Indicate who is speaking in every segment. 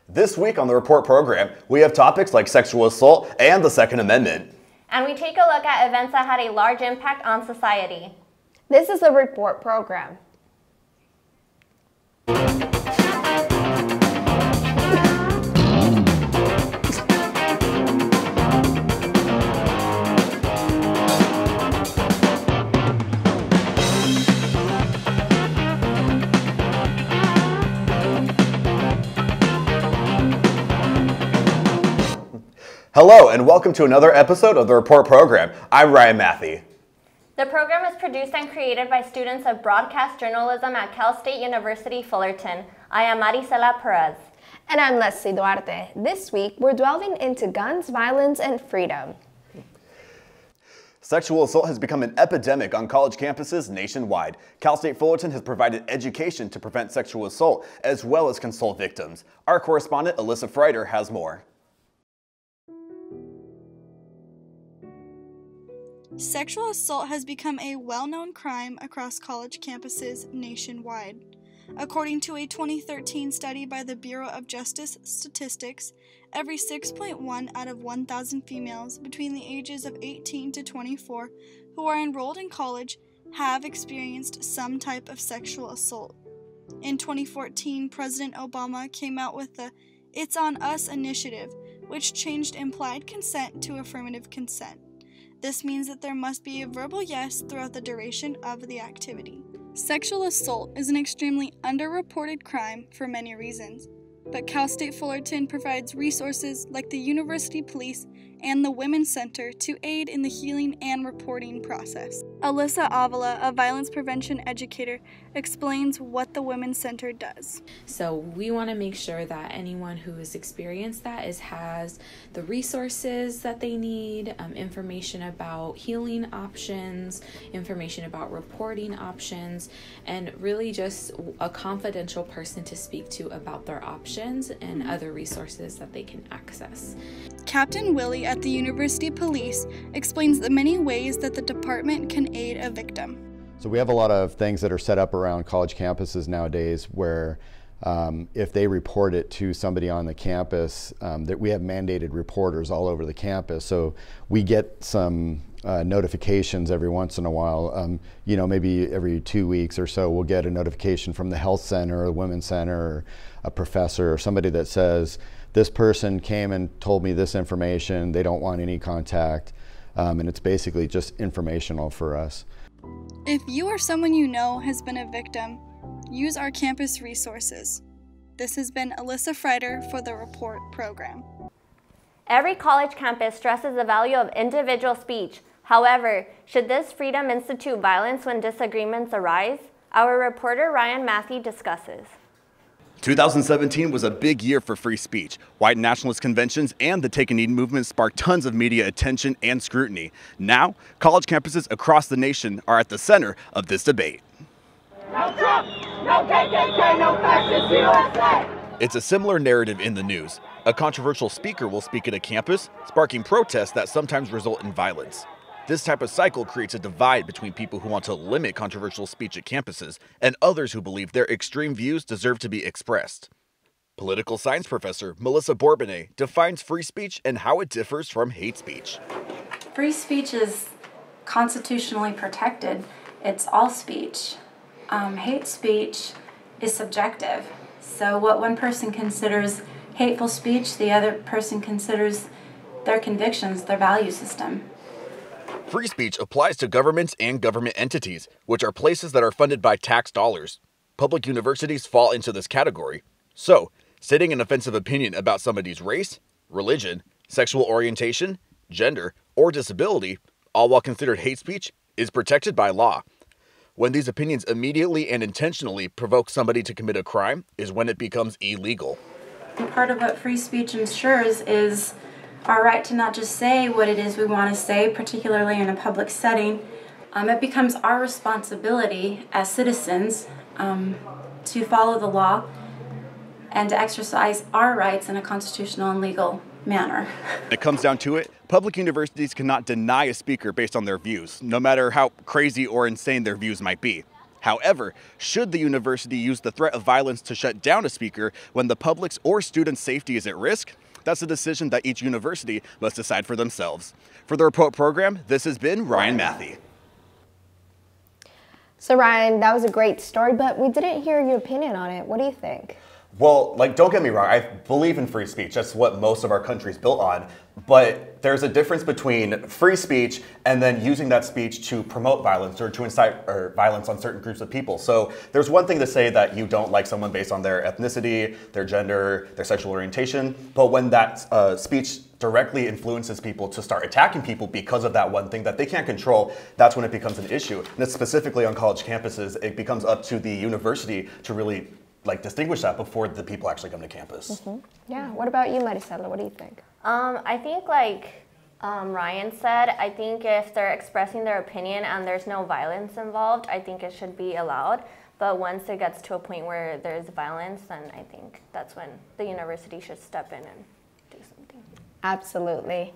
Speaker 1: This week on the Report program, we have topics like sexual assault and the Second Amendment.
Speaker 2: And we take a look at events that had a large impact on society.
Speaker 3: This is the Report program.
Speaker 1: Hello, and welcome to another episode of the Report program. I'm Ryan Matthey.
Speaker 2: The program is produced and created by students of broadcast journalism at Cal State University, Fullerton. I am Marisela Perez.
Speaker 3: And I'm Leslie Duarte. This week, we're delving into guns, violence, and freedom.
Speaker 1: Sexual assault has become an epidemic on college campuses nationwide. Cal State Fullerton has provided education to prevent sexual assault, as well as console victims. Our correspondent, Alyssa Freider, has more.
Speaker 4: Sexual assault has become a well-known crime across college campuses nationwide. According to a 2013 study by the Bureau of Justice Statistics, every 6.1 out of 1,000 females between the ages of 18 to 24 who are enrolled in college have experienced some type of sexual assault. In 2014, President Obama came out with the It's On Us initiative, which changed implied consent to affirmative consent. This means that there must be a verbal yes throughout the duration of the activity. Sexual assault is an extremely underreported crime for many reasons, but Cal State Fullerton provides resources like the University Police and the Women's Center to aid in the healing and reporting process. Alyssa Avila, a violence prevention educator, explains what the Women's Center does.
Speaker 5: So we want to make sure that anyone who has experienced that has the resources that they need, information about healing options, information about reporting options, and really just a confidential person to speak to about their options and other resources that they can access.
Speaker 4: Captain Willie at the University Police explains the many ways that the department can aid a victim.
Speaker 6: So we have a lot of things that are set up around college campuses nowadays where if they report it to somebody on the campus, that we have mandated reporters all over the campus. So we get some notifications every once in a while. Maybe every 2 weeks or so, we'll get a notification from the health center or the women's center or a professor or somebody that says, this person came and told me this information, they don't want any contact, and it's basically just informational for us.
Speaker 4: If you or someone you know has been a victim, use our campus resources. This has been Alyssa Freider for the Report program.
Speaker 2: Every college campus stresses the value of individual speech. However, should this freedom institute violence when disagreements arise? Our reporter Ryan Matthey discusses.
Speaker 1: 2017 was a big year for free speech. White nationalist conventions and the Take a Knee movement sparked tons of media attention and scrutiny. Now, college campuses across the nation are at the center of this debate.
Speaker 7: No Trump, no KKK, no fascist USA!
Speaker 1: It's a similar narrative in the news. A controversial speaker will speak at a campus, sparking protests that sometimes result in violence. This type of cycle creates a divide between people who want to limit controversial speech at campuses and others who believe their extreme views deserve to be expressed. Political science professor Melissa Bourbonnais defines free speech and how it differs from hate speech.
Speaker 8: Free speech is constitutionally protected. It's all speech. Hate speech is subjective. So what one person considers hateful speech, the other person considers their convictions, their value system.
Speaker 1: Free speech applies to governments and government entities, which are places that are funded by tax dollars. Public universities fall into this category. So, stating an offensive opinion about somebody's race, religion, sexual orientation, gender, or disability, all while considered hate speech, is protected by law. When these opinions immediately and intentionally provoke somebody to commit a crime is when it becomes illegal.
Speaker 8: And part of what free speech ensures is our right to not just say what it is we want to say, particularly in a public setting. It becomes our responsibility as citizens to follow the law and to exercise our rights in a constitutional and legal manner.
Speaker 1: When it comes down to it, public universities cannot deny a speaker based on their views, no matter how crazy or insane their views might be. However, should the university use the threat of violence to shut down a speaker when the public's or students' safety is at risk? That's a decision that each university must decide for themselves. For the Report program, this has been Ryan Matthey.
Speaker 3: So Ryan, that was a great story, but we didn't hear your opinion on it. What do you think?
Speaker 9: Well, don't get me wrong, I believe in free speech. That's what most of our country's built on. But there's a difference between free speech and then using that speech to promote violence or to incite violence on certain groups of people. So there's one thing to say that you don't like someone based on their ethnicity, their gender, their sexual orientation. But when that speech directly influences people to start attacking people because of that one thing that they can't control, that's when it becomes an issue. And it's specifically on college campuses, it becomes up to the university to really distinguish that before the people actually come to campus.
Speaker 3: Yeah, what about you, Maricela? What do you think?
Speaker 2: I think Ryan said, I think if they're expressing their opinion and there's no violence involved, I think it should be allowed. But once it gets to a point where there's violence, then I think that's when the university should step in and do something.
Speaker 3: Absolutely.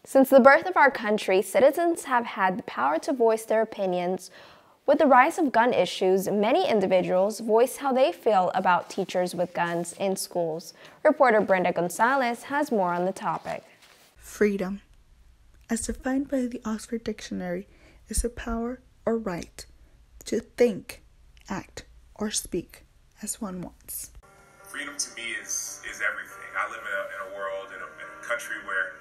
Speaker 3: Since the birth of our country, citizens have had the power to voice their opinions. With the rise of gun issues, many individuals voice how they feel about teachers with guns in schools. Reporter Brenda Gonzalez has more on the topic.
Speaker 10: Freedom, as defined by the Oxford Dictionary, is a power or right to think, act, or speak as one wants.
Speaker 11: Freedom to me is everything. I live in a world, in a country where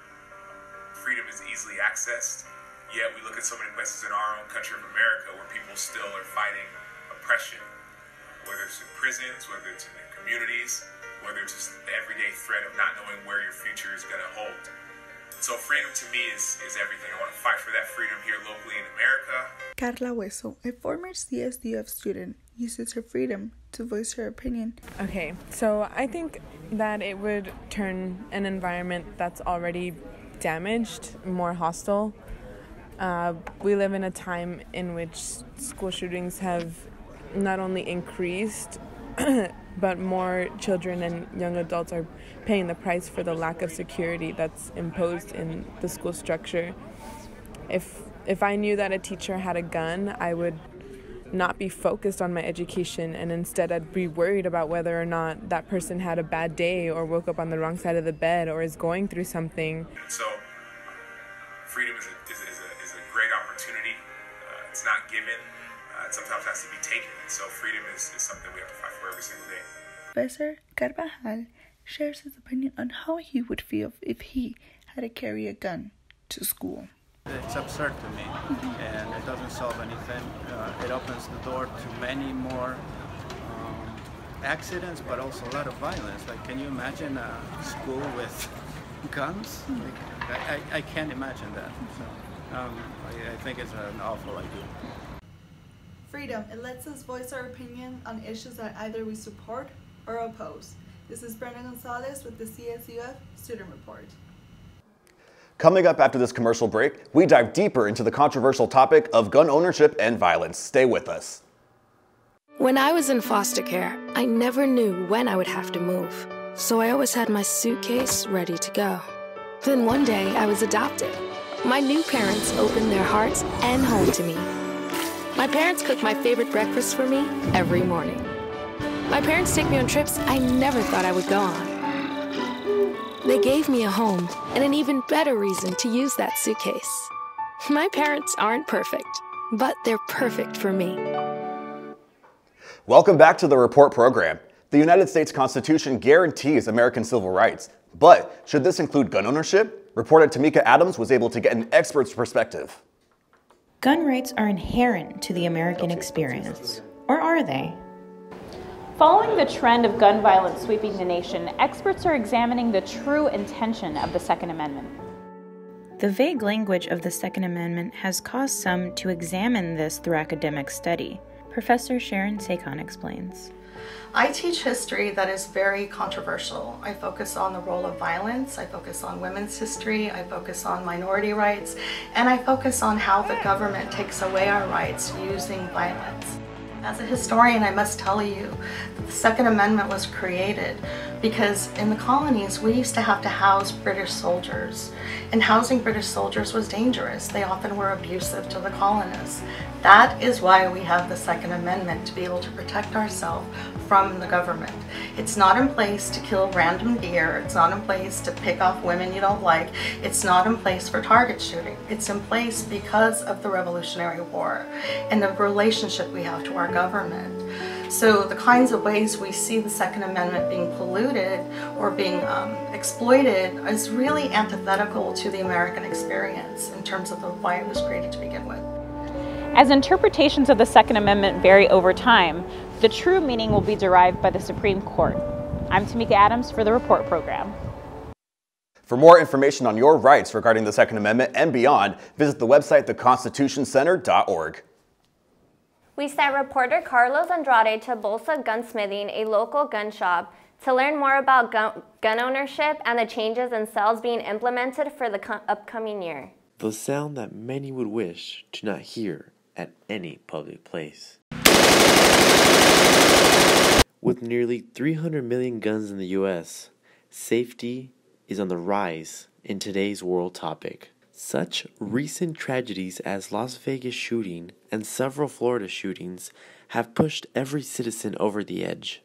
Speaker 11: freedom is easily accessed. Yet we look at so many places in our own country of America where people still are fighting oppression, whether it's in prisons, whether it's in their communities, whether it's just the everyday threat of not knowing where your future is going to hold. So freedom to me is everything. I want to fight for that freedom here locally in America.
Speaker 10: Carla Hueso, a former CSUF student, uses her freedom to voice her opinion.
Speaker 12: Okay, so I think that it would turn an environment that's already damaged more hostile. We live in a time in which school shootings have not only increased, but more children and young adults are paying the price for the lack of security that's imposed in the school structure. If I knew that a teacher had a gun, I would not be focused on my education, and instead I'd be worried about whether or not that person had a bad day or woke up on the wrong side of the bed or is going through something.
Speaker 11: So freedom is a great opportunity. It's not given. It sometimes has to be taken. So freedom is something we have to fight for every single day.
Speaker 10: Professor Carvajal shares his opinion on how he would feel if he had to carry a gun to school.
Speaker 13: It's absurd to me, and it doesn't solve anything. It opens the door to many more accidents, but also a lot of violence. Can you imagine a school with guns? I can't imagine that. So, I think it's an awful idea.
Speaker 14: Freedom. It lets us voice our opinion on issues that either we support or oppose. This is Brenda Gonzalez with the CSUF Student Report.
Speaker 1: Coming up after this commercial break, we dive deeper into the controversial topic of gun ownership and violence. Stay with us.
Speaker 15: When I was in foster care, I never knew when I would have to move, so I always had my suitcase ready to go. Then one day, I was adopted. My new parents opened their hearts and home to me. My parents cook my favorite breakfast for me every morning. My parents take me on trips I never thought I would go on. They gave me a home and an even better reason to use that suitcase. My parents aren't perfect, but they're perfect for me.
Speaker 1: Welcome back to the Report program. The United States Constitution guarantees American civil rights, but should this include gun ownership? Reporter Tamika Adams was able to get an expert's perspective.
Speaker 16: Gun rights are inherent to the American experience, or are they?
Speaker 17: Following the trend of gun violence sweeping the nation, experts are examining the true intention of the Second Amendment.
Speaker 16: The vague language of the Second Amendment has caused some to examine this through academic study. Professor Sharon Sakon explains.
Speaker 18: I teach history that is very controversial. I focus on the role of violence, I focus on women's history, I focus on minority rights, and I focus on how the government takes away our rights using violence. As a historian, I must tell you that the Second Amendment was created because in the colonies we used to have to house British soldiers, and housing British soldiers was dangerous. They often were abusive to the colonists. That is why we have the Second Amendment, to be able to protect ourselves from the government. It's not in place to kill random deer. It's not in place to pick off women you don't like. It's not in place for target shooting. It's in place because of the Revolutionary War and the relationship we have to our government. So the kinds of ways we see the Second Amendment being polluted or being exploited is really antithetical to the American experience in terms of why it was created to begin with.
Speaker 17: As interpretations of the Second Amendment vary over time, the true meaning will be derived by the Supreme Court. I'm Tamika Adams for the Report Program.
Speaker 1: For more information on your rights regarding the Second Amendment and beyond, visit the website theconstitutioncenter.org.
Speaker 2: We sent reporter Carlos Andrade to Bolsa Gunsmithing, a local gun shop, to learn more about gun ownership and the changes in sales being implemented for the upcoming year.
Speaker 19: The sound that many would wish to not hear at any public place. With nearly 300 million guns in the U.S., safety is on the rise in today's world topic. Such recent tragedies as Las Vegas shooting and several Florida shootings have pushed every citizen over the edge.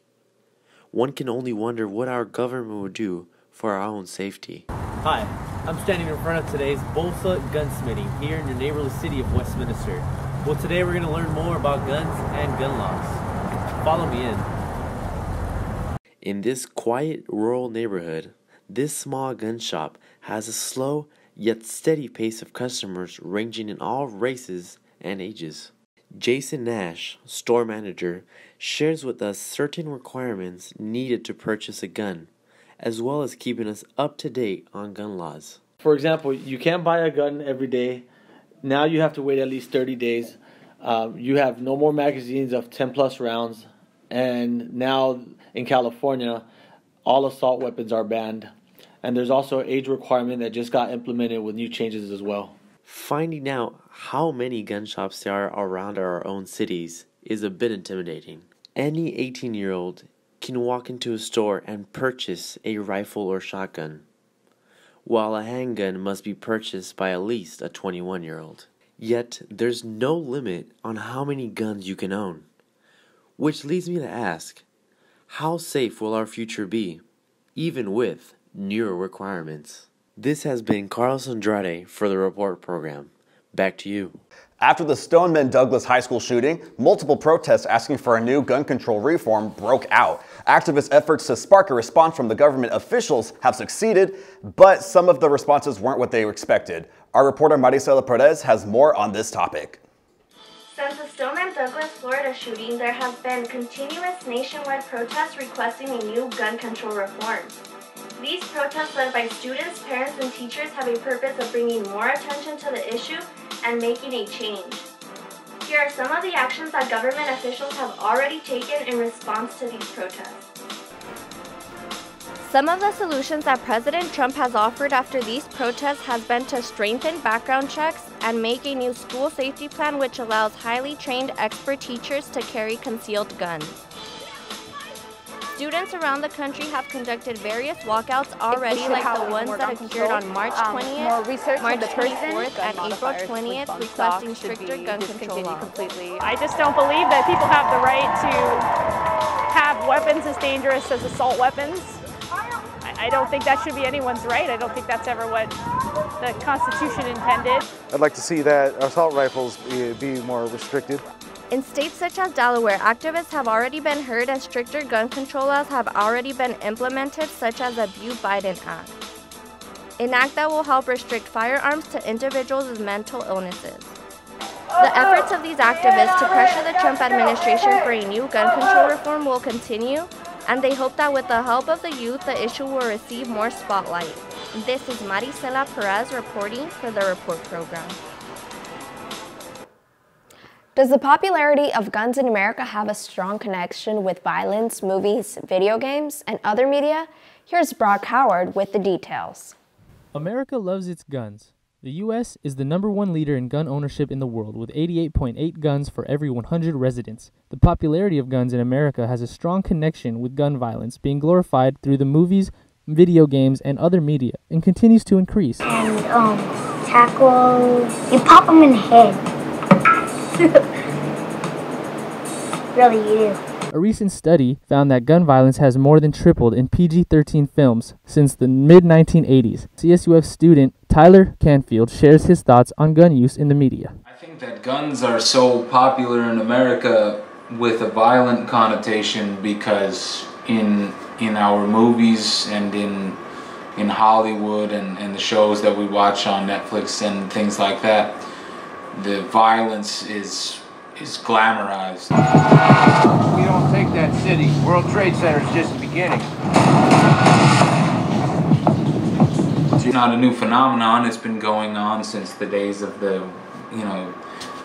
Speaker 19: One can only wonder what our government would do for our own safety.
Speaker 20: Hi, I'm standing in front of today's Bolsa Gunsmithing here in your neighborly city of Westminster. Well, today we're going to learn more about guns and gun laws. Follow me in.
Speaker 19: In this quiet rural neighborhood, this small gun shop has a slow yet steady pace of customers ranging in all races and ages. Jason Nash, store manager, shares with us certain requirements needed to purchase a gun, as well as keeping us up to date on gun laws.
Speaker 20: For example, you can't buy a gun every day. Now you have to wait at least 30 days. You have no more magazines of 10 plus rounds. And now in California, all assault weapons are banned. And there's also an age requirement that just got implemented with new changes as well.
Speaker 19: Finding out how many gun shops there are around our own cities is a bit intimidating. Any 18-year-old can walk into a store and purchase a rifle or shotgun, while a handgun must be purchased by at least a 21-year-old. Yet, there's no limit on how many guns you can own. Which leads me to ask, how safe will our future be, even with newer requirements? This has been Carlos Andrade for the Report Program. Back to you.
Speaker 1: After the Stoneman Douglas High School shooting, multiple protests asking for a new gun control reform broke out. Activist efforts to spark a response from the government officials have succeeded, but some of the responses weren't what they expected. Our reporter Marisela Perez has more on this topic.
Speaker 2: Since the Stoneman Douglas, Florida shooting, there have been continuous nationwide protests requesting a new gun control reform. These protests led by students, parents, and teachers have a purpose of bringing more attention to the issue and making a change. Here are some of the actions that government officials have already taken in response to these protests. Some of the solutions that President Trump has offered after these protests has been to strengthen background checks and make a new school safety plan which allows highly trained expert teachers to carry concealed guns. Students around the country have conducted various walkouts already, like the ones that occurred on March 20th, March 24th, and April 20th, requesting stricter gun control laws.
Speaker 21: I just don't believe that people have the right to have weapons as dangerous as assault weapons. I don't think that should be anyone's right. I don't think that's ever what the Constitution intended.
Speaker 22: I'd like to see that assault rifles be more restricted.
Speaker 2: In states such as Delaware, activists have already been heard and stricter gun control laws have already been implemented, such as the Biden Act, an act that will help restrict firearms to individuals with mental illnesses. The efforts of these activists to pressure the Trump administration for a new gun control reform will continue, and they hope that with the help of the youth, the issue will receive more spotlight. This is Marisela Perez reporting for the Report Program.
Speaker 3: Does the popularity of guns in America have a strong connection with violence, movies, video games, and other media? Here's Brock Howard with the details.
Speaker 23: America loves its guns.
Speaker 5: The U.S. is the #1 leader in gun ownership in the world, with 88.8 guns for every 100 residents. The popularity of guns in America has a strong connection with gun violence being glorified through the movies, video games, and other media, and continues to increase.
Speaker 6: And tackles, you pop them in the head. Really, you do.
Speaker 5: A recent study found that gun violence has more than tripled in PG-13 films since the mid-1980s. CSUF student Tyler Canfield shares his thoughts on gun use in the media.
Speaker 23: I think that guns are so popular in America with a violent connotation because in our movies and in Hollywood and the shows that we watch on Netflix and things like that, the violence is glamorized.
Speaker 24: We don't take that city. World Trade Center is just the beginning.
Speaker 23: It's not a new phenomenon. It's been going on since the days of the,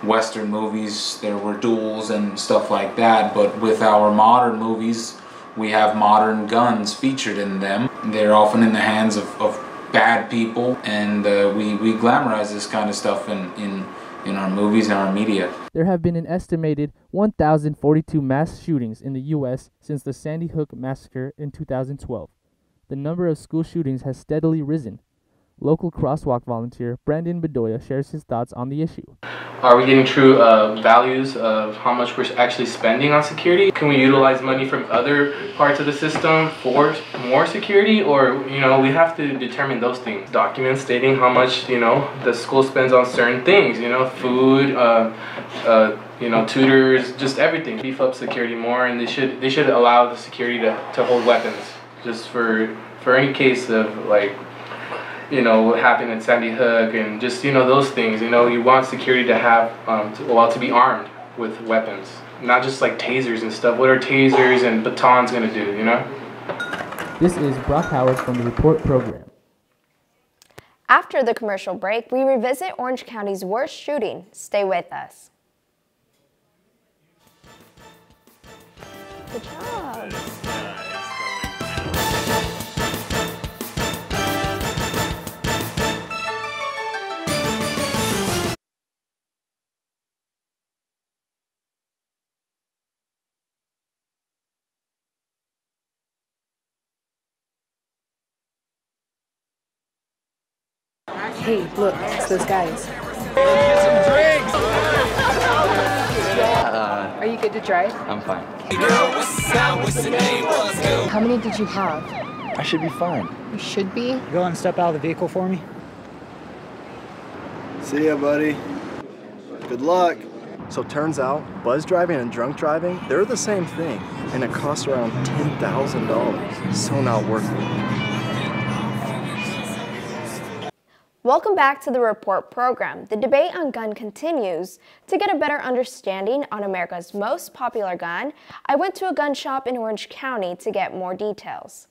Speaker 23: Western movies. There were duels and stuff like that. But with our modern movies, we have modern guns featured in them. They're often in the hands of bad people, and we glamorize this kind of stuff in our movies and our media.
Speaker 5: There have been an estimated 1,042 mass shootings in the U.S. since the Sandy Hook massacre in 2012. The number of school shootings has steadily risen. Local crosswalk volunteer Brandon Bedoya shares his thoughts on the issue.
Speaker 25: Are we getting true values of how much we're actually spending on security? Can we utilize money from other parts of the system for more security? Or, we have to determine those things. Documents stating how much, the school spends on certain things, food, tutors, just everything. Beef up security more, and they should allow the security to hold weapons, just for any case of what happened in Sandy Hook and just, those things. You want security to have, to be armed with weapons, not just like tasers and stuff. What are tasers and batons going to do,
Speaker 5: This is Brock Howard from the Report program.
Speaker 3: After the commercial break, we revisit Orange County's worst shooting. Stay with us. Good job.
Speaker 26: Hey, look, it's those guys.
Speaker 24: Get some drinks!
Speaker 26: Are you good to drive?
Speaker 24: I'm fine.
Speaker 26: How many did you have?
Speaker 22: I should be fine.
Speaker 26: You should be.
Speaker 27: Go and step out of the vehicle for me.
Speaker 22: See ya, buddy. Good luck. So turns out, buzz driving and drunk driving, they're the same thing, and it costs around $10,000. So not worth it.
Speaker 3: Welcome back to the Report program. The debate on gun continues. To get a better understanding on America's most popular gun, I went to a gun shop in Orange County to get more details.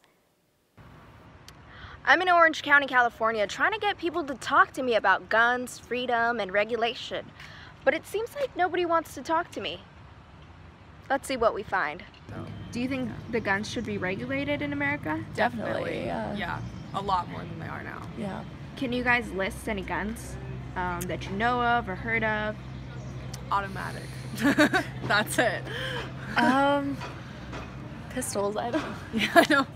Speaker 3: I'm in Orange County, California, trying to get people to talk to me about guns, freedom, and regulation. But it seems like nobody wants to talk to me. Let's see what we find.
Speaker 28: Do you think the guns should be regulated in America?
Speaker 29: Definitely, yeah. A lot more than they are now.
Speaker 28: Yeah. Can you guys list any guns that you know of or heard of?
Speaker 29: Automatic. That's it. Pistols, I don't. Yeah, I know.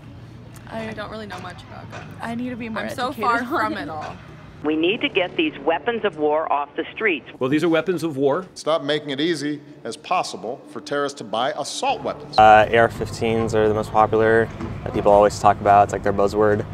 Speaker 29: I don't really know much about guns. I need to be more educated. I'm so far from it all.
Speaker 30: We need to get these weapons of war off the streets.
Speaker 31: Well, these are weapons of war.
Speaker 32: Stop making it easy as possible for terrorists to buy assault weapons.
Speaker 33: AR-15s are the most popular that people always talk about. It's like their buzzword.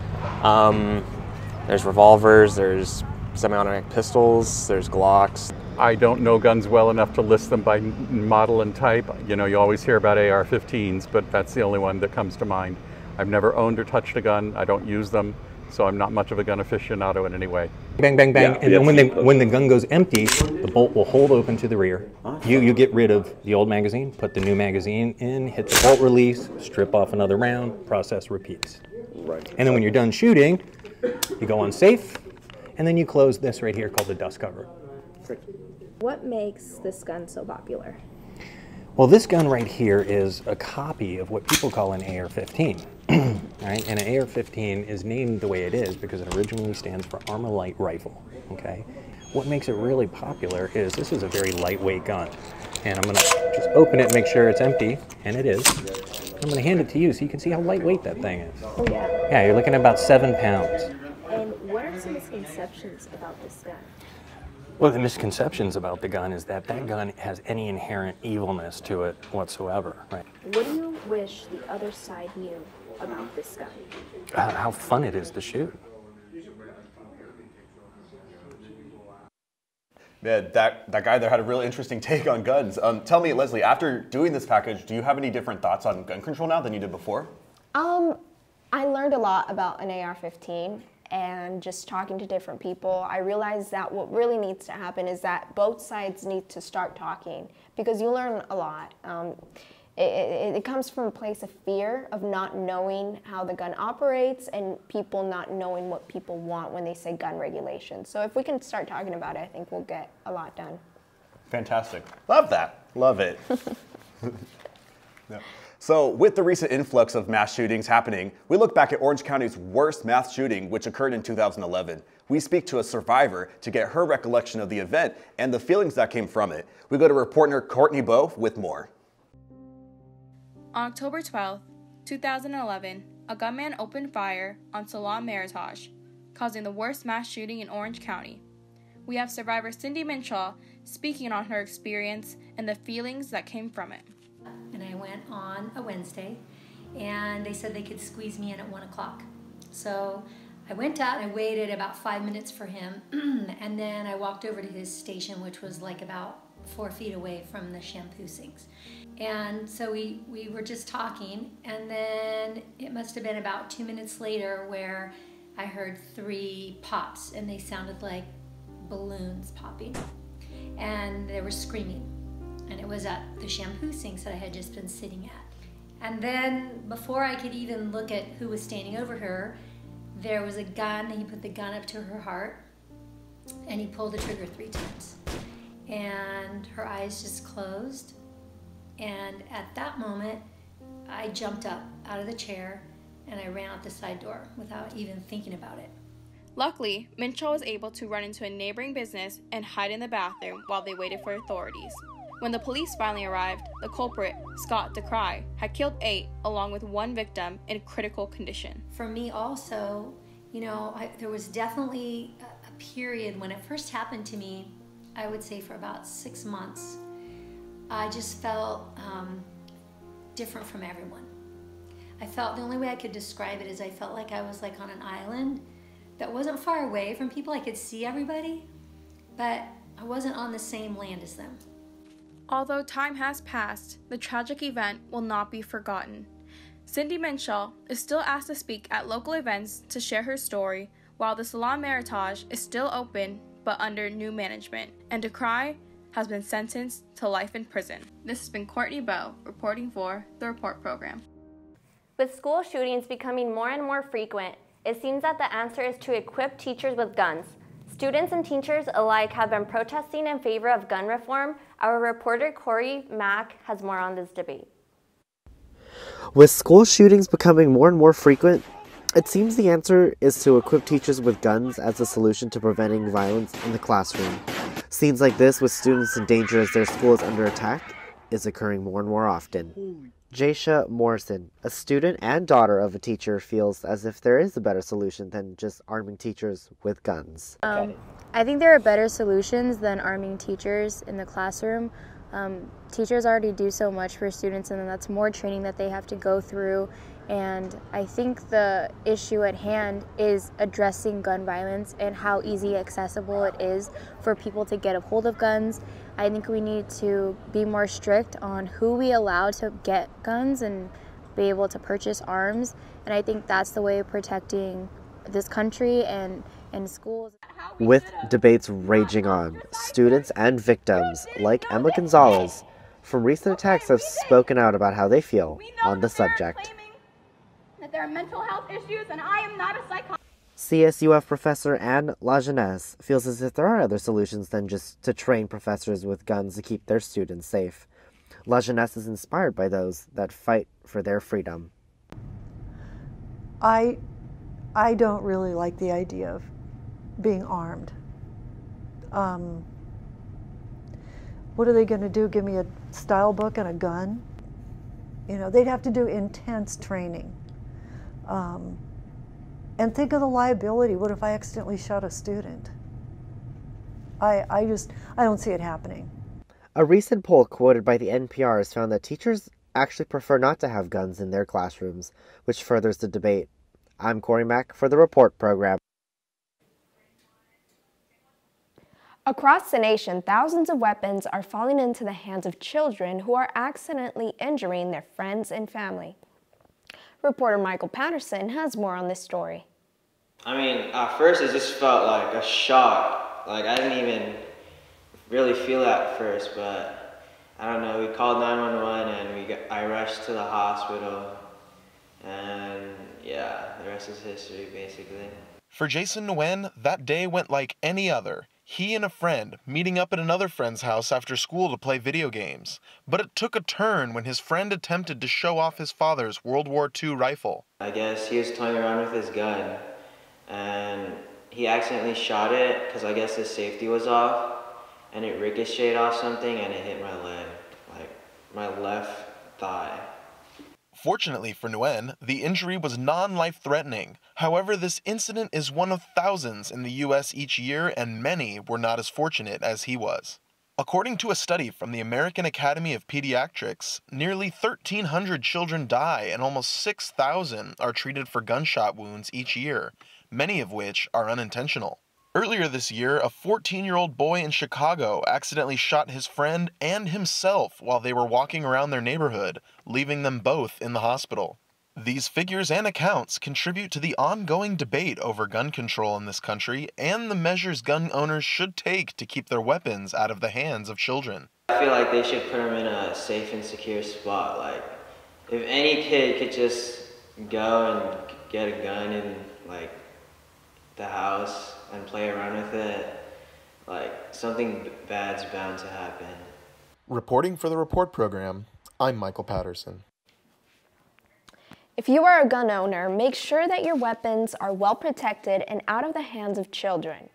Speaker 33: There's revolvers, there's semi-automatic pistols, there's Glocks.
Speaker 34: I don't know guns well enough to list them by model and type. You always hear about AR-15s, but that's the only one that comes to mind. I've never owned or touched a gun. I don't use them, so I'm not much of a gun aficionado in any way.
Speaker 35: Bang, bang, bang, and then when the gun goes empty, the bolt will hold open to the rear. You get rid of the old magazine, put the new magazine in, hit the bolt release, strip off another round, process repeats.
Speaker 32: Right.
Speaker 35: And then when you're done shooting, you go on safe, and then you close this right here called the dust cover.
Speaker 28: What makes this gun so popular?
Speaker 35: Well, this gun right here is a copy of what people call an AR-15. right? And an AR-15 is named the way it is because it originally stands for Armalite Rifle, okay? What makes it really popular is this is a very lightweight gun. And I'm gonna just open it and make sure it's empty, and it is. I'm gonna hand it to you so you can see how lightweight that thing is.
Speaker 26: Oh yeah.
Speaker 35: Yeah, you're looking at about 7 pounds.
Speaker 26: And what are some misconceptions about this gun?
Speaker 35: Well, the misconceptions about the gun is that that gun has any inherent evilness to it whatsoever, right?
Speaker 26: What do you wish the other side knew about this gun?
Speaker 35: How fun it is to shoot.
Speaker 1: Man, that guy there had a really interesting take on guns. Tell me, Leslie, after doing this package, do you have any different thoughts on gun control now than you did before?
Speaker 3: I learned a lot about an AR-15, and just talking to different people, I realized that what really needs to happen is that both sides need to start talking, because you learn a lot. It comes from a place of fear of not knowing how the gun operates and people not knowing what people want when they say gun regulations. So if we can start talking about it, I think we'll get a lot done.
Speaker 1: Fantastic. Love that. Love it. Yeah. So with the recent influx of mass shootings happening, we look back at Orange County's worst mass shooting, which occurred in 2011. We speak to a survivor to get her recollection of the event and the feelings that came from it. We go to reporter Courtney Bowe with more.
Speaker 4: On October 12, 2011, a gunman opened fire on Salon Meritage, causing the worst mass shooting in Orange County. We have survivor Cindy Minshaw speaking on her experience and the feelings that came from it.
Speaker 7: And I went on a Wednesday, and they said they could squeeze me in at 1 o'clock. So I went out and I waited about 5 minutes for him, and then I walked over to his station, which was like about 4 feet away from the shampoo sinks. And so we were just talking, and then it must have been about 2 minutes later where I heard 3 pops, and they sounded like balloons popping, and they were screaming. And it was at the shampoo sinks that I had just been sitting at. And then before I could even look at who was standing over her, there was a gun. He put the gun up to her heart, and he pulled the trigger 3 times. And her eyes just closed. And at that moment, I jumped up out of the chair and I ran out the side door without even thinking about it.
Speaker 4: Luckily, Minshaw was able to run into a neighboring business and hide in the bathroom while they waited for authorities. When the police finally arrived, the culprit, Scott DeCry, had killed 8 along with 1 victim in critical condition.
Speaker 7: For me also, you know, there was definitely a period when it first happened to me, I would say for about 6 months, I just felt different from everyone. I felt, the only way I could describe it is I felt like I was like on an island that wasn't far away from people. I could see everybody, but I wasn't on the same land as them.
Speaker 4: Although time has passed, the tragic event will not be forgotten. Cindy Minshaw is still asked to speak at local events to share her story, while the Salon Meritage is still open but under new management, and DeCry has been sentenced to life in prison. This has been Courtney Bowe reporting for the Report Program.
Speaker 2: With school shootings becoming more and more frequent, it seems that the answer is to equip teachers with guns. Students and teachers alike have been protesting in favor of gun reform. Our reporter Corey Mack has more on this debate.
Speaker 8: With school shootings becoming more and more frequent, it seems the answer is to equip teachers with guns as a solution to preventing violence in the classroom. Scenes like this with students in danger as their school is under attack is occurring more and more often. Jaisha Morrison, a student and daughter of a teacher, feels as if there is a better solution than just arming teachers with guns.
Speaker 9: I think there are better solutions than arming teachers in the classroom. Teachers already do so much for students, and then that's more training that they have to go through. And I think the issue at hand is addressing gun violence and how easy accessible it is for people to get a hold of guns. I think we need to be more strict on who we allow to get guns and be able to purchase arms. And I think that's the way of protecting this country and schools.
Speaker 8: With debates raging on, students and victims like Emma Gonzalez from recent attacks have spoken out about how they feel on the subject.
Speaker 10: That there are mental health issues, and I am not a psychologist.
Speaker 8: CSUF professor Anne Lajeunesse feels as if there are other solutions than just to train professors with guns to keep their students safe. Lajeunesse is inspired by those that fight for their freedom.
Speaker 6: I don't really like the idea of being armed. What are they going to do? Give me a style book and a gun? You know, they'd have to do intense training. And think of the liability. What if I accidentally shot a student? I don't see it happening.
Speaker 8: A recent poll quoted by the NPR has found that teachers actually prefer not to have guns in their classrooms, which furthers the debate. I'm Corey Mack for the Report Program.
Speaker 3: Across the nation, thousands of weapons are falling into the hands of children who are accidentally injuring their friends and family. Reporter Michael Patterson has more on this story.
Speaker 11: I mean, at first it just felt like a shock. Like, I didn't even really feel it at first, but I don't know, we called 911 and I rushed to the hospital, and yeah, the rest is history, basically.
Speaker 12: For Jason Nguyen, that day went like any other. He and a friend meeting up at another friend's house after school to play video games. But it took a turn when his friend attempted to show off his father's World War II rifle.
Speaker 11: I guess he was toying around with his gun, and he accidentally shot it because I guess his safety was off, and it ricocheted off something and it hit my leg, like my left thigh.
Speaker 12: Fortunately for Nguyen, the injury was non-life-threatening. However, this incident is one of thousands in the U.S. each year, and many were not as fortunate as he was. According to a study from the American Academy of Pediatrics, nearly 1,300 children die and almost 6,000 are treated for gunshot wounds each year, many of which are unintentional. Earlier this year, a 14-year-old boy in Chicago accidentally shot his friend and himself while they were walking around their neighborhood, leaving them both in the hospital. These figures and accounts contribute to the ongoing debate over gun control in this country and the measures gun owners should take to keep their weapons out of the hands of children.
Speaker 11: I feel like they should put them in a safe and secure spot. Like, if any kid could just go and get a gun in, like, the house and play around with it, like, something bad's bound to happen.
Speaker 12: Reporting for the Report Program, I'm Michael Patterson.
Speaker 3: If you are a gun owner, make sure that your weapons are well protected and out of the hands of children.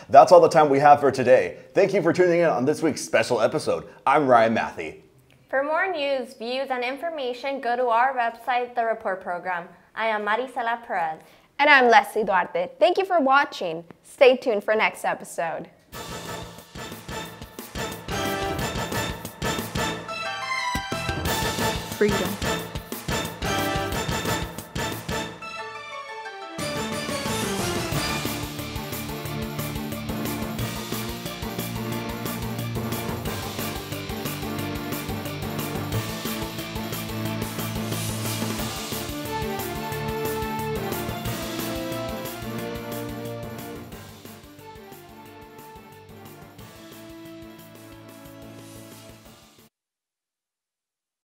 Speaker 1: That's all the time we have for today. Thank you for tuning in on this week's special episode. I'm Ryan Matthey.
Speaker 2: For more news, views, and information, go to our website, The Report Program. I am Marisela Perez.
Speaker 3: And I'm Leslie Duarte. Thank you for watching. Stay tuned for next episode.
Speaker 26: Freedom.